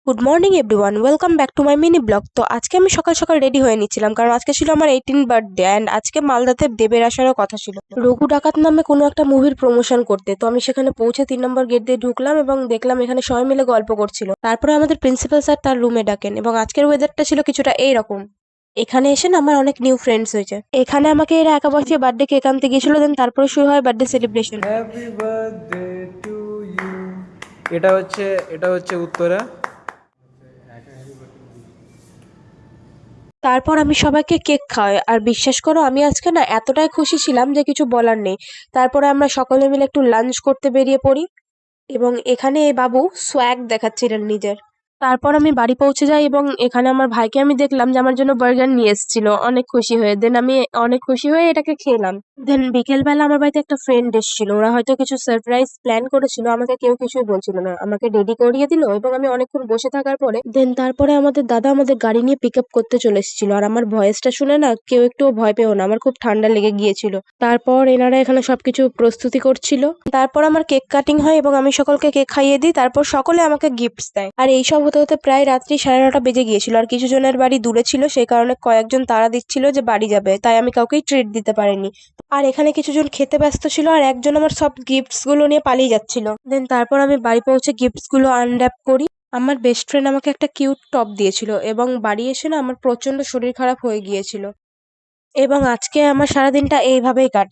Good morning everyone, welcome back to my mini blog. তো আজকে আমি সকাল সকাল রেডি হয়ে নিচ্ছিলাম, কারণ আজকে ছিল আমার 18 বার্থডে অ্যান্ড আজকে মালদাতে দেবের আসারও কথা ছিল রঘু ডাকাত নামে কোনো একটা মুভির প্রমোশন করতে। তো আমি সেখানে পৌঁছে 3 নম্বর গেট দিয়ে ঢুকলাম এবং দেখলাম এখানে সবাই মিলে গল্প করছিল। তারপরে আমাদের প্রিন্সিপাল স্যার তার রুমে ডাকেন এবং আজকের ওয়েদারটা ছিল কিছুটা এইরকম। এখানে এসে না আমার অনেক নিউ ফ্রেন্ডস হয়েছে। এখানে আমাকে এরা একা বসিয়ে বার্থডে কেক আনতে গিয়েছিল, দেন তারপরে শুরু হয় birthday celebration. Happy birthday to you. এটা হচ্ছে উত্তরা। তারপর আমি সবাইকে কেক খাওয়াই, আর বিশ্বাস করো আমি আজকে না এতটাই খুশি ছিলাম যে কিছু বলার নেই। তারপরে আমরা সকলে মিলে একটু লাঞ্চ করতে বেরিয়ে পড়ি এবং এখানে এই বাবু সোয়াগ দেখাচ্ছিলেন নিজের। তারপর আমি বাড়ি পৌঁছে যাই এবং এখানে আমার ভাইকে আমি দেখলাম যে আমার জন্য বার্গার নিয়ে এসেছিল, অনেক খুশি হয়ে। দেন আমি অনেক খুশি হয়ে এটাকে খেলাম। দেন বিকেলবেলা আমার বাড়িতে একটা ফ্রেন্ড এসেছিল, ওরা হয়তো কিছু সারপ্রাইজ প্ল্যান করেছিল, আমাকে কেউ কিছুই বলছিল না, আমাকে রেডি করিয়ে দিল এবং আমি অনেকক্ষণ বসে থাকার পরে দেন তারপরে আমাদের দাদা আমাদের গাড়ি নিয়ে পিক আপ করতে চলে এসেছিল। আর আমার ভয়েসটা শুনে না কেউ একটুও ভয় পেও না, আমার খুব ঠান্ডা লেগে গিয়েছিল। তারপর এনারা এখানে সবকিছু প্রস্তুতি করছিল। তারপর আমার কেক কাটিং হয় এবং আমি সকলকে কেক খাইয়ে দিই। তারপর সকলে আমাকে গিফটস দেয়, আর এইসব হতে হতে প্রায় রাত্রি 9:30 বেজে গিয়েছিল। আর কিছু জনের বাড়ি দূরে ছিল, সেই কারণে কয়েকজন তাড়া দিচ্ছিল যে বাড়ি যাবে, তাই আমি কাউকেই ট্রিট দিতে পারিনি। আর এখানে কিছুজন খেতে ব্যস্ত ছিল আর একজন আমার সব গিফটস গুলো নিয়ে পালিয়ে যাচ্ছিল। দেন তারপর আমি বাড়ি পৌঁছে গিফটস গুলো আনর্যাপ করি। আমার বেস্ট ফ্রেন্ড আমাকে একটা কিউট টপ দিয়েছিল এবং বাড়ি এসে না আমার প্রচন্ড শরীর খারাপ হয়ে গিয়েছিল এবং আজকে আমার সারাদিনটা এইভাবেই কাটে।